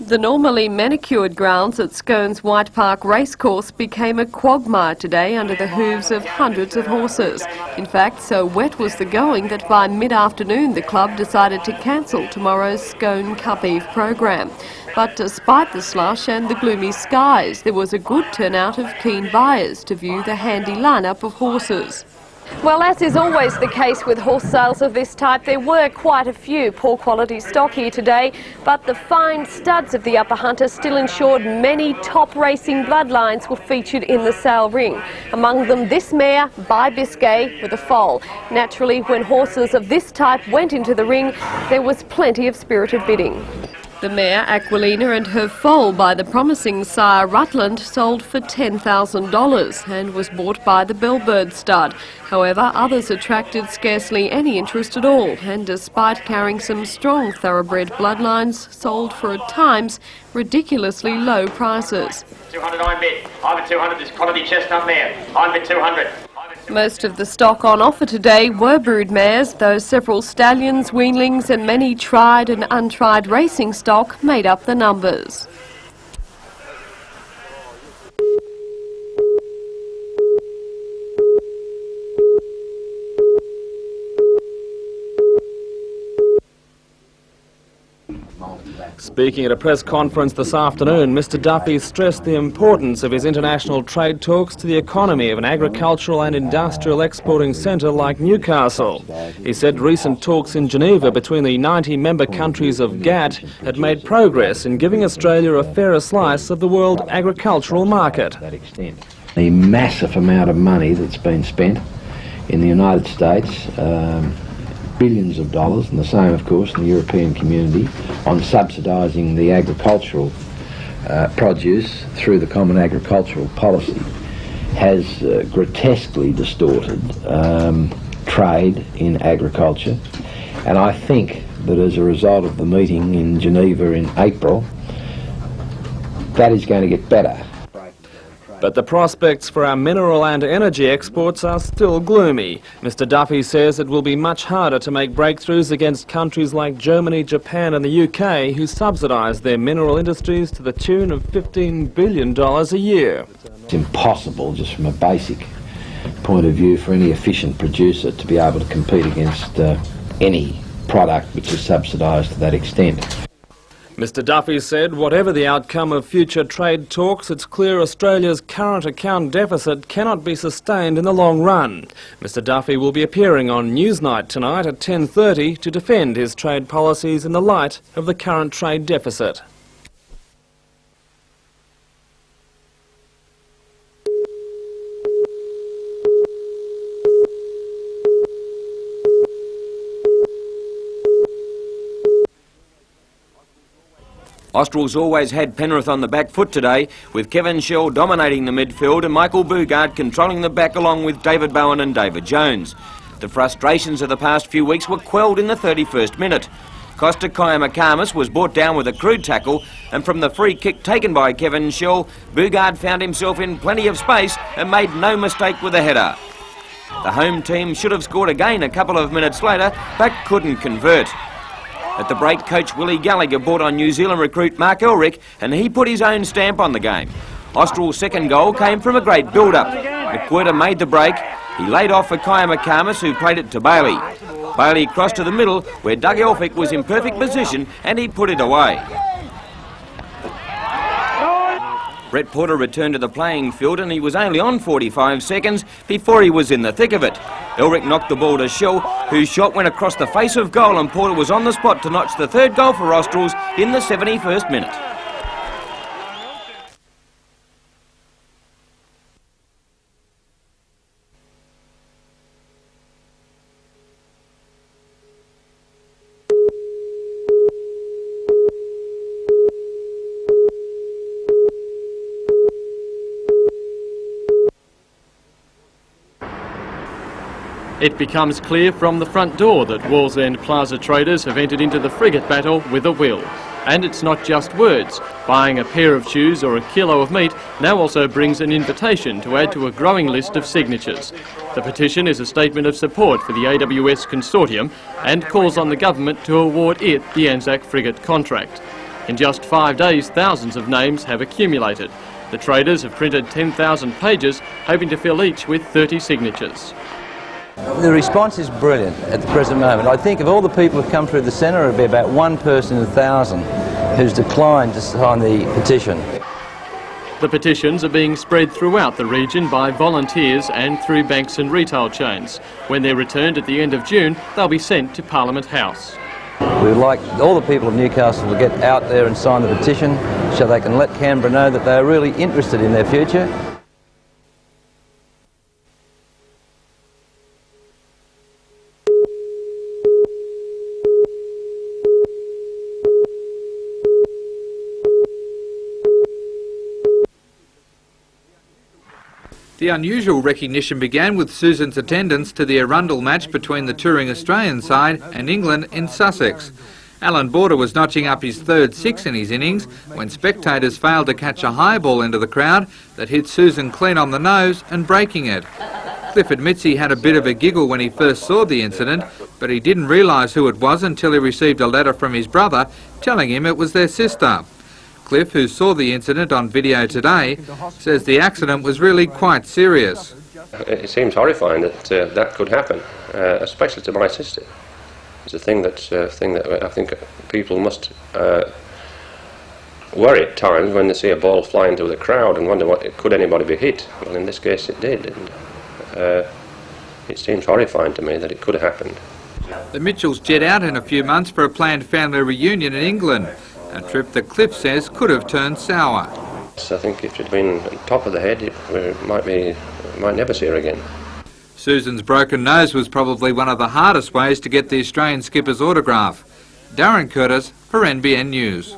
The normally manicured grounds at Scone's White Park Racecourse became a quagmire today under the hooves of hundreds of horses. In fact, so wet was the going that by mid-afternoon the club decided to cancel tomorrow's Scone Cup Eve program. But despite the slush and the gloomy skies, there was a good turnout of keen buyers to view the handy lineup of horses. Well, as is always the case with horse sales of this type, there were quite a few poor quality stock here today, but the fine studs of the upper hunter still ensured many top racing bloodlines were featured in the sale ring. Among them this mare, By Biscay, with a foal. Naturally, when horses of this type went into the ring, there was plenty of spirited bidding. The mare Aquilina and her foal by the promising sire Rutland sold for $10,000 and was bought by the Bellbird stud. However, others attracted scarcely any interest at all, and despite carrying some strong thoroughbred bloodlines, sold for at times ridiculously low prices. 200 I bid. I'm at 200 this quality chestnut mare. I'm at 200. Most of the stock on offer today were brood mares, though several stallions, weanlings and many tried and untried racing stock made up the numbers. Speaking at a press conference this afternoon, Mr Duffy stressed the importance of his international trade talks to the economy of an agricultural and industrial exporting centre like Newcastle. He said recent talks in Geneva between the 90 member countries of GATT had made progress in giving Australia a fairer slice of the world agricultural market. The massive amount of money that's been spent in the United States, billions of dollars, and the same of course in the European community, on subsidising the agricultural produce through the Common Agricultural Policy has grotesquely distorted trade in agriculture. And I think that as a result of the meeting in Geneva in April, that is going to get better. But the prospects for our mineral and energy exports are still gloomy. Mr Duffy says it will be much harder to make breakthroughs against countries like Germany, Japan and the UK, who subsidise their mineral industries to the tune of $15 billion a year. It's impossible, just from a basic point of view, for any efficient producer to be able to compete against any product which is subsidised to that extent. Mr Duffy said whatever the outcome of future trade talks, it's clear Australia's current account deficit cannot be sustained in the long run. Mr Duffy will be appearing on Newsnight tonight at 10:30 to defend his trade policies in the light of the current trade deficit. Austral's always had Penrith on the back foot today, with Kevin Shell dominating the midfield and Michael Bugard controlling the back along with David Bowen and David Jones. The frustrations of the past few weeks were quelled in the 31st minute. Costa Kayamakamis was brought down with a crude tackle, and from the free kick taken by Kevin Shell, Bugard found himself in plenty of space and made no mistake with a header. The home team should have scored again a couple of minutes later, but couldn't convert. At the break, coach Willie Gallagher brought on New Zealand recruit Mark Elrick, and he put his own stamp on the game. Austral's second goal came from a great build-up. McWhirter made the break. He laid off for Kayamakamis, who played it to Bailey. Bailey crossed to the middle, where Doug Elphick was in perfect position, and he put it away. Brett Porter returned to the playing field, and he was only on 45 seconds before he was in the thick of it. Elrick knocked the ball to Shell, whose shot went across the face of goal, and Porter was on the spot to notch the third goal for Australs in the 71st minute. It becomes clear from the front door that Wallsend Plaza traders have entered into the frigate battle with a will. And it's not just words. Buying a pair of shoes or a kilo of meat now also brings an invitation to add to a growing list of signatures. The petition is a statement of support for the AWS consortium and calls on the government to award it the Anzac frigate contract. In just 5 days, thousands of names have accumulated. The traders have printed 10,000 pages, hoping to fill each with 30 signatures. The response is brilliant at the present moment. I think of all the people who've come through the centre, it'll be about 1 person in 1,000 who's declined to sign the petition. The petitions are being spread throughout the region by volunteers and through banks and retail chains. When they're returned at the end of June, they'll be sent to Parliament House. We'd like all the people of Newcastle to get out there and sign the petition so they can let Canberra know that they're really interested in their future. The unusual recognition began with Susan's attendance to the Arundel match between the touring Australian side and England in Sussex. Alan Border was notching up his third six in his innings when spectators failed to catch a high ball into the crowd that hit Susan clean on the nose and breaking it. Cliff admits he had a bit of a giggle when he first saw the incident, but he didn't realise who it was until he received a letter from his brother telling him it was their sister. Cliff, who saw the incident on video today, says the accident was really quite serious. It seems horrifying that that could happen, especially to my sister. It's a thing that I think people must worry at times when they see a ball fly into the crowd and wonder could anybody be hit. Well, in this case it did, and it seems horrifying to me that it could have happened. The Mitchells jet out in a few months for a planned family reunion in England. A trip that Cliff says could have turned sour. So I think if it had been on top of the head, we might never see her again. Susan's broken nose was probably one of the hardest ways to get the Australian skipper's autograph. Darren Curtis for NBN News.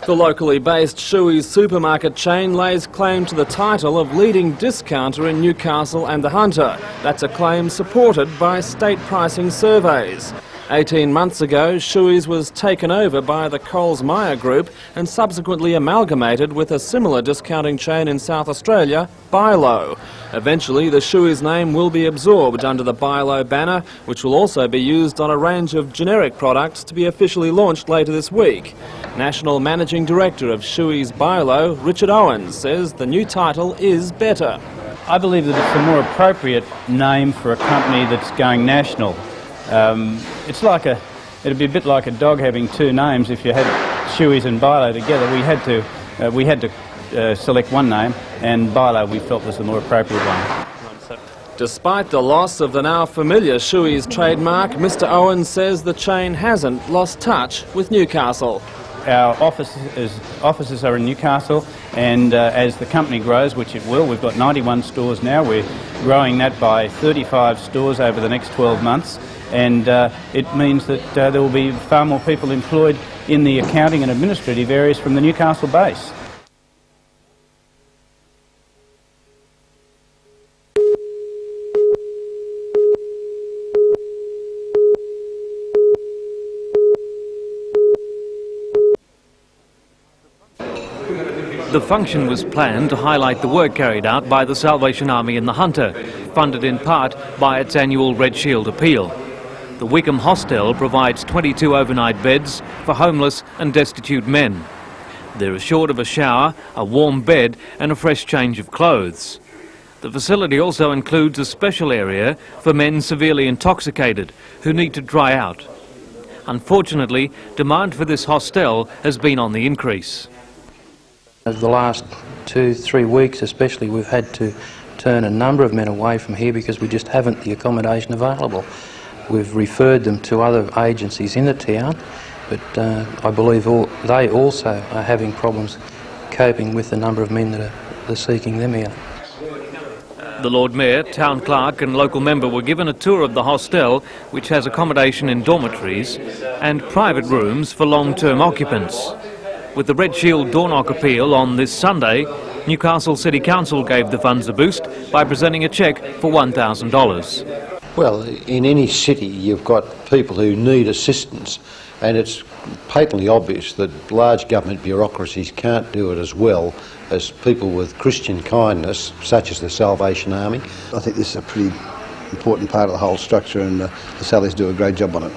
The locally based Shuey's supermarket chain lays claim to the title of leading discounter in Newcastle and the Hunter. That's a claim supported by state pricing surveys. 18 months ago, Shuey's was taken over by the Coles-Myer Group and subsequently amalgamated with a similar discounting chain in South Australia, Bilo. Eventually, the Shuey's name will be absorbed under the Bilo banner, which will also be used on a range of generic products to be officially launched later this week. National Managing Director of Shuey's Bilo, Richard Owens, says the new title is better. I believe that it's a more appropriate name for a company that's going national. It'd be a bit like a dog having two names. If you had Shuey's and Bilo together, we had to select one name, and Bilo we felt was the more appropriate one. Despite the loss of the now familiar Shuey's trademark, Mr. Owens says the chain hasn't lost touch with Newcastle. Our offices are in Newcastle, and as the company grows, which it will, we've got 91 stores now. We're growing that by 35 stores over the next 12 months, and it means that there will be far more people employed in the accounting and administrative areas from the Newcastle base. The function was planned to highlight the work carried out by the Salvation Army in the Hunter, funded in part by its annual Red Shield appeal. The Wickham Hostel provides 22 overnight beds for homeless and destitute men. They're assured of a shower, a warm bed and a fresh change of clothes. The facility also includes a special area for men severely intoxicated who need to dry out. Unfortunately, demand for this hostel has been on the increase. Over the last 2-3 weeks especially, we've had to turn a number of men away from here because we just haven't the accommodation available. We've referred them to other agencies in the town, but I believe they also are having problems coping with the number of men that are seeking them here. The Lord Mayor, Town Clerk and local member were given a tour of the hostel, which has accommodation in dormitories and private rooms for long-term occupants. With the Red Shield door knock appeal on this Sunday, Newcastle City Council gave the funds a boost by presenting a cheque for $1,000. Well, in any city you've got people who need assistance, and it's patently obvious that large government bureaucracies can't do it as well as people with Christian kindness, such as the Salvation Army. I think this is a pretty important part of the whole structure, and the Sallies do a great job on it.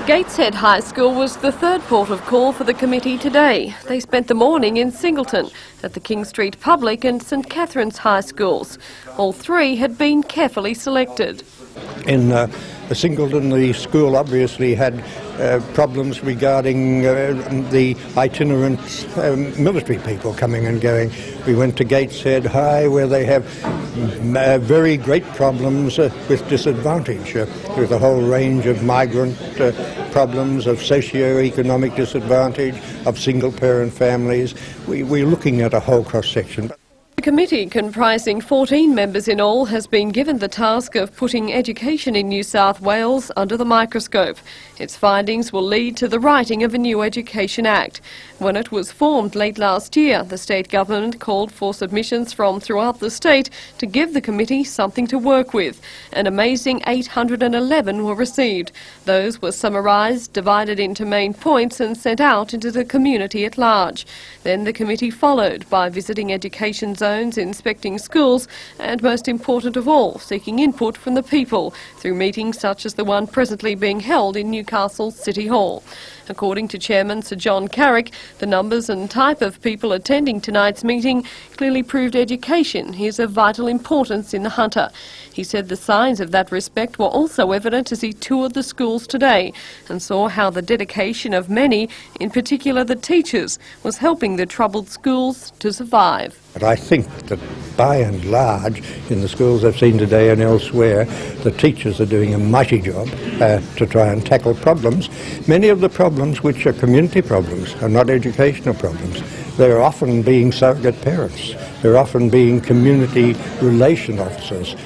Gateshead High School was the third port of call for the committee today. They spent the morning in Singleton at the King Street Public and St Catherine's High Schools. All three had been carefully selected. In Singleton, the school obviously had problems regarding the itinerant military people coming and going. We went to Gateshead High, where they have very great problems with disadvantage, with a whole range of migrant problems, of socio-economic disadvantage, of single-parent families. We're looking at a whole cross-section. The committee, comprising 14 members in all, has been given the task of putting education in New South Wales under the microscope. Its findings will lead to the writing of a new Education Act. When it was formed late last year, the state government called for submissions from throughout the state to give the committee something to work with. An amazing 811 were received. Those were summarised, divided into main points and sent out into the community at large. Then the committee followed by visiting education zones, inspecting schools and, most important of all, seeking input from the people through meetings such as the one presently being held in Newcastle City Hall. According to Chairman Sir John Carrick, the numbers and type of people attending tonight's meeting clearly proved education is of vital importance in the Hunter. He said the signs of that respect were also evident as he toured the schools today and saw how the dedication of many, in particular the teachers, was helping the troubled schools to survive. But I think that by and large, in the schools I've seen today and elsewhere, the teachers are doing a mighty job to try and tackle problems. Many of the problems which are community problems are not educational problems. They're often being surrogate parents. They're often being community relation officers.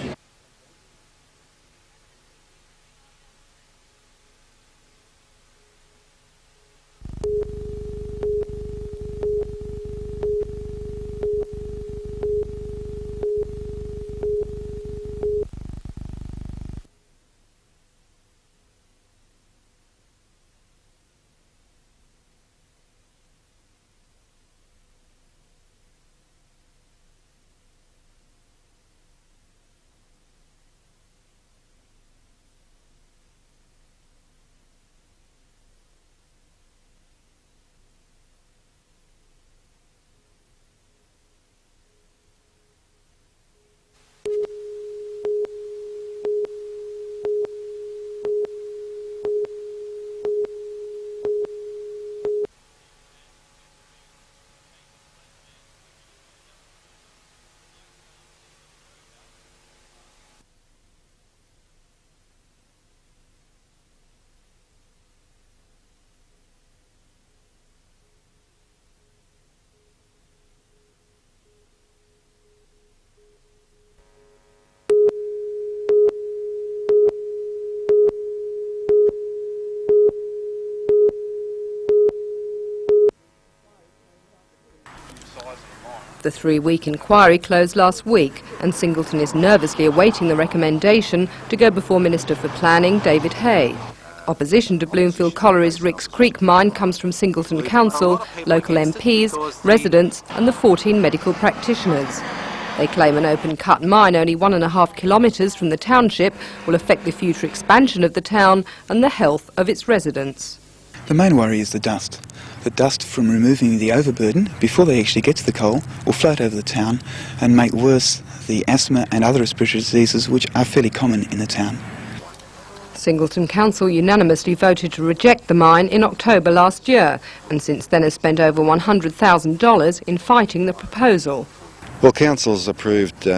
The 3-week inquiry closed last week, and Singleton is nervously awaiting the recommendation to go before Minister for Planning, David Hay. Opposition to Bloomfield Colliery's Ricks Creek mine comes from Singleton Council, local MPs, residents and the 14 medical practitioners. They claim an open-cut mine only 1.5 kilometres from the township will affect the future expansion of the town and the health of its residents. The main worry is the dust. The dust from removing the overburden before they actually get to the coal will float over the town and make worse the asthma and other respiratory diseases which are fairly common in the town. Singleton Council unanimously voted to reject the mine in October last year, and since then has spent over $100,000 in fighting the proposal. Well, Council's approved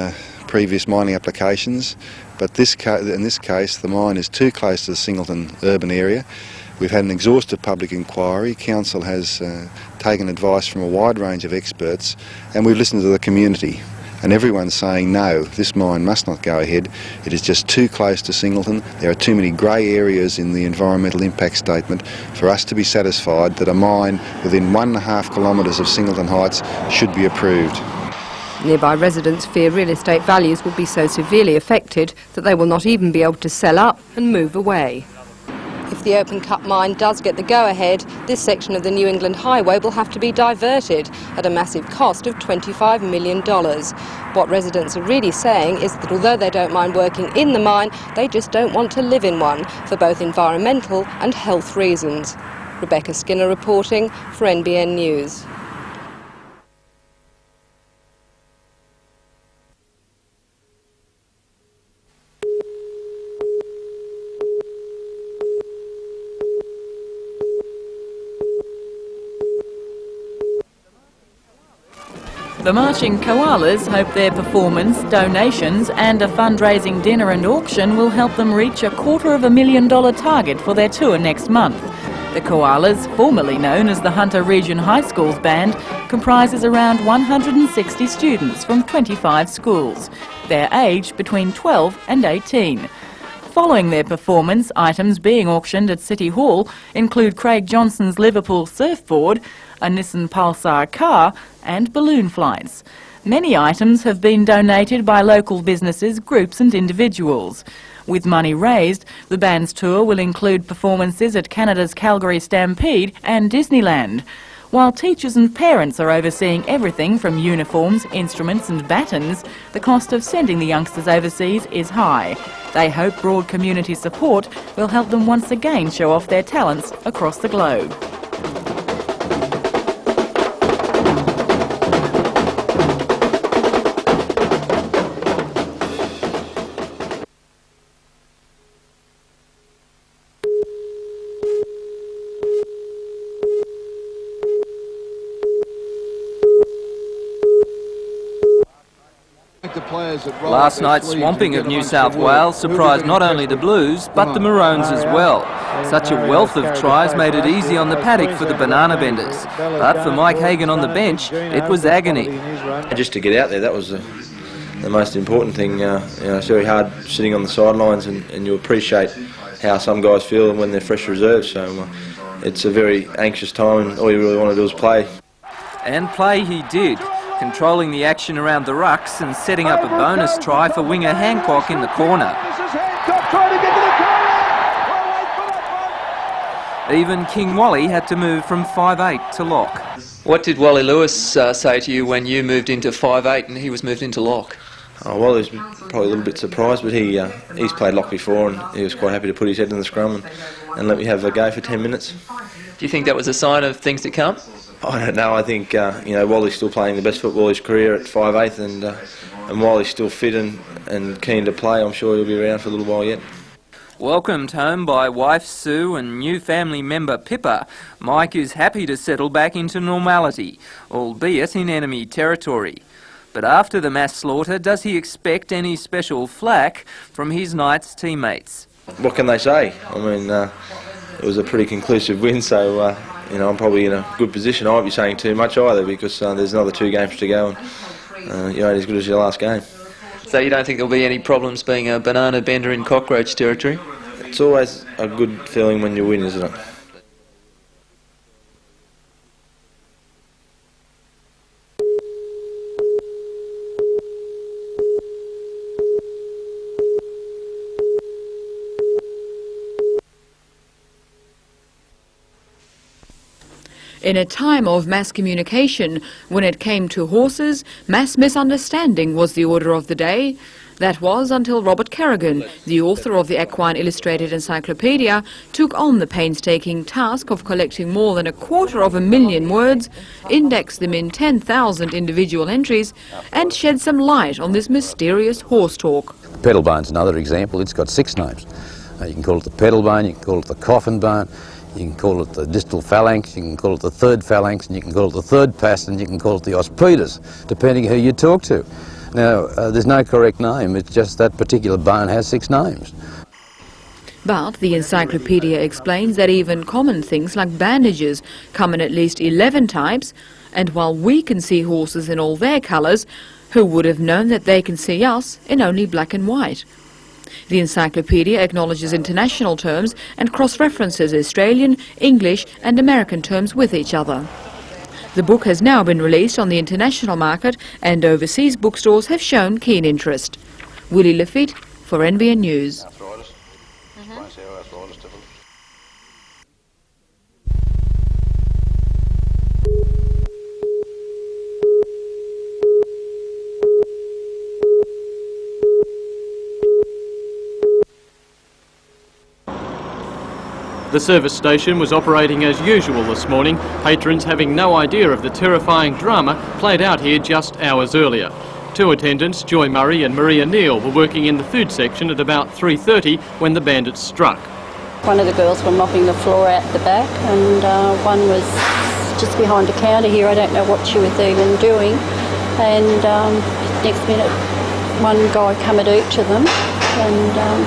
previous mining applications, but in this case the mine is too close to the Singleton urban area. We've had an exhaustive public inquiry. Council has taken advice from a wide range of experts, and we've listened to the community. and everyone's saying no, this mine must not go ahead. It is just too close to Singleton. There are too many grey areas in the environmental impact statement for us to be satisfied that a mine within 1.5 kilometres of Singleton Heights should be approved. Nearby residents fear real estate values will be so severely affected that they will not even be able to sell up and move away. If the open cut mine does get the go-ahead, this section of the New England Highway will have to be diverted at a massive cost of $25 million. What residents are really saying is that although they don't mind working in the mine, they just don't want to live in one for both environmental and health reasons. Rebecca Skinner reporting for NBN News. The marching koalas hope their performance, donations and a fundraising dinner and auction will help them reach a $250,000 target for their tour next month. The Koalas, formerly known as the Hunter Region High School's band, comprises around 160 students from 25 schools. They're aged between 12 and 18. Following their performance, items being auctioned at City Hall include Craig Johnson's Liverpool surfboard, a Nissan Pulsar car and balloon flights. Many items have been donated by local businesses, groups and individuals. With money raised, the band's tour will include performances at Canada's Calgary Stampede and Disneyland. While teachers and parents are overseeing everything from uniforms, instruments and batons, the cost of sending the youngsters overseas is high. They hope broad community support will help them once again show off their talents across the globe. Last night's swamping of New South Wales surprised not only the Blues, but the Maroons as well. Such a wealth of tries made it easy on the paddock for the banana benders. But for Mike Hagan on the bench, it was agony. Just to get out there, that was the most important thing. It's very hard sitting on the sidelines and you appreciate how some guys feel when they're fresh reserves. So it's a very anxious time and all you really want to do is play. And play he did, controlling the action around the rucks and setting up a bonus try for winger Hancock in the corner. Even King Wally had to move from 5'8" to lock. What did Wally Lewis say to you when you moved into 5'8" and he was moved into lock? Well, he was probably a little bit surprised, but he's played lock before and he was quite happy to put his head in the scrum and let me have a go for 10 minutes. Do you think that was a sign of things to come? I don't know. I think Wally's still playing the best football of his career at 5'8", and while he's still fit and keen to play, I'm sure he'll be around for a little while yet. Welcomed home by wife Sue and new family member Pippa, Mike is happy to settle back into normality, albeit in enemy territory. But after the mass slaughter, does he expect any special flack from his Knights teammates? What can they say? I mean, it was a pretty conclusive win, so I'm probably in a good position. I won't be saying too much either because there's another 2 games to go and you ain't as good as your last game. So you don't think there'll be any problems being a banana bender in cockroach territory? It's always a good feeling when you win, isn't it? In a time of mass communication, when it came to horses, mass misunderstanding was the order of the day. That was until Robert Kerrigan, the author of the Equine Illustrated Encyclopedia, took on the painstaking task of collecting more than 250,000 words, indexed them in 10,000 individual entries, and shed some light on this mysterious horse talk. The pedal bone's another example. It's got 6 names. You can call it the pedal bone, you can call it the coffin bone, you can call it the distal phalanx, you can call it the third phalanx, and you can call it the third pastern, you can call it the ospedus, depending who you talk to. Now, there's no correct name, it's just that particular bone has 6 names. But the encyclopedia explains that even common things like bandages come in at least 11 types, and while we can see horses in all their colours, Who would have known that they can see us in only black and white? The encyclopedia acknowledges international terms and cross-references Australian, English and American terms with each other. The book has now been released on the international market and overseas bookstores have shown keen interest. Willie Lafitte for NBN News. The service station was operating as usual this morning, patrons having no idea of the terrifying drama played out here just hours earlier. Two attendants, Joy Murray and Maria Neal, were working in the food section at about 3:30 when the bandits struck. One of the girls were mopping the floor out the back and one was just behind the counter here. I don't know what she was even doing. And next minute one guy come at each of them and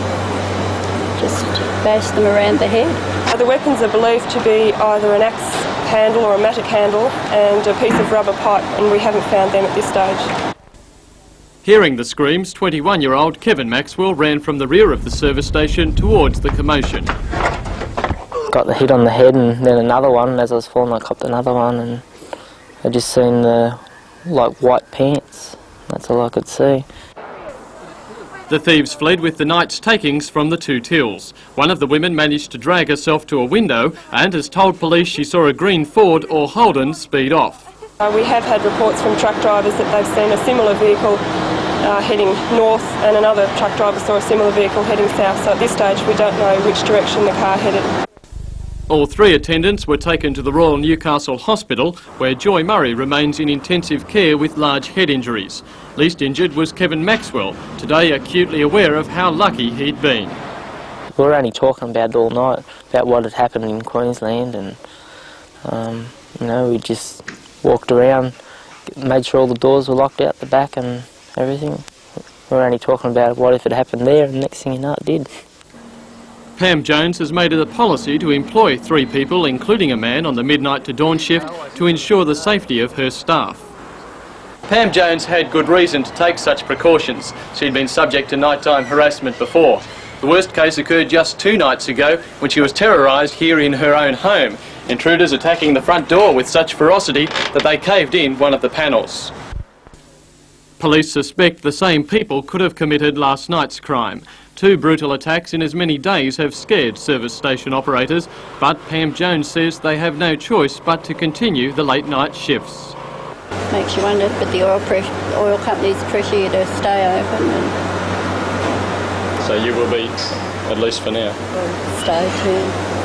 just bashed them around the head. The weapons are believed to be either an axe handle or a mattock handle and a piece of rubber pipe, and we haven't found them at this stage. Hearing the screams, 21-year-old Kevin Maxwell ran from the rear of the service station towards the commotion. Got the hit on the head and then another one. As I was falling I copped another one and I just seen the white pants. That's all I could see. The thieves fled with the night's takings from the two tills. One of the women managed to drag herself to a window and has told police she saw a green Ford or Holden speed off. We have had reports from truck drivers that they've seen a similar vehicle heading north and another truck driver saw a similar vehicle heading south. So at this stage we don't know which direction the car headed. All three attendants were taken to the Royal Newcastle Hospital, where Joy Murray remains in intensive care with large head injuries. Least injured was Kevin Maxwell, today acutely aware of how lucky he'd been. We were only talking about it all night, about what had happened in Queensland, and we just walked around, made sure all the doors were locked out the back and everything. We were only talking about what if it happened there, and next thing you know it did. Pam Jones has made it a policy to employ 3 people, including a man on the midnight to dawn shift, to ensure the safety of her staff. Pam Jones had good reason to take such precautions. She'd been subject to nighttime harassment before. The worst case occurred just 2 nights ago when she was terrorised here in her own home. Intruders attacking the front door with such ferocity that they caved in one of the panels. Police suspect the same people could have committed last night's crime. 2 brutal attacks in as many days have scared service station operators, but Pam Jones says they have no choice but to continue the late night shifts. Makes you wonder, but the oil companies pressure you to stay open. So you will be, at least for now? Stay tuned.